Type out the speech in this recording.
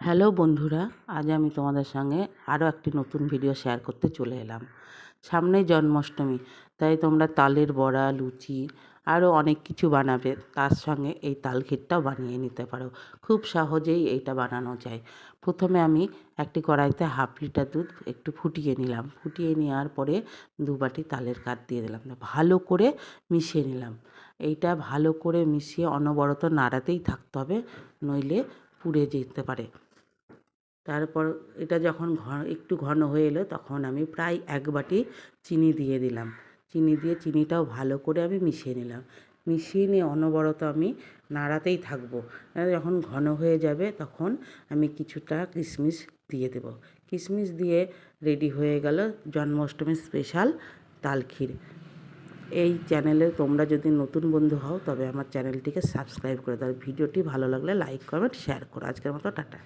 Hello বন্ধুরা, আজ আমি তোমাদের সঙ্গে আরও একটি নতুন ভিডিও শেয়ার করতে চলে এলাম। সামনেই জন্মাষ্টমী, তাই তোমরা তালের বড়া, লুচি আরও অনেক কিছু বানাবে, তার সঙ্গে এই তাল ক্ষীরটাও বানিয়ে নিতে পারো। খুব সহজেই এইটা বানানো যায়। প্রথমে আমি একটি কড়াইতে 1/2 লিটার দুধ একটু ফুটিয়ে নিলাম। ফুটিয়ে নেওয়ার পরে 2 বাটি তালের কাঠ দিয়ে দিলাম, ভালো করে মিশিয়ে নিলাম। এইটা ভালো করে মিশিয়ে অনবরত নাড়াতেই থাকতে হবে, নইলে পুড়ে যেতে পারে। তারপর এটা যখন একটু ঘন হয়ে এলো, তখন আমি প্রায় 1 বাটি চিনি দিয়ে দিলাম। চিনি দিয়ে চিনিটাও ভালো করে আমি মিশিয়ে নিলাম। মিশিয়ে নিয়ে অনবরত আমি নাড়াতেই থাকবো। যখন ঘন হয়ে যাবে তখন আমি কিছুটা কিশমিশ দিয়ে দেব। কিশমিশ দিয়ে রেডি হয়ে গেল জন্মাষ্টমীর স্পেশাল তাল ক্ষীর। এই চ্যানেলে তোমরা যদি নতুন বন্ধু হও তবে আমার চ্যানেলটিকে সাবস্ক্রাইব করে দাও। ভিডিওটি ভালো লাগলে লাইক, কমেন্ট, শেয়ার করো। আজকের মতো টাটা।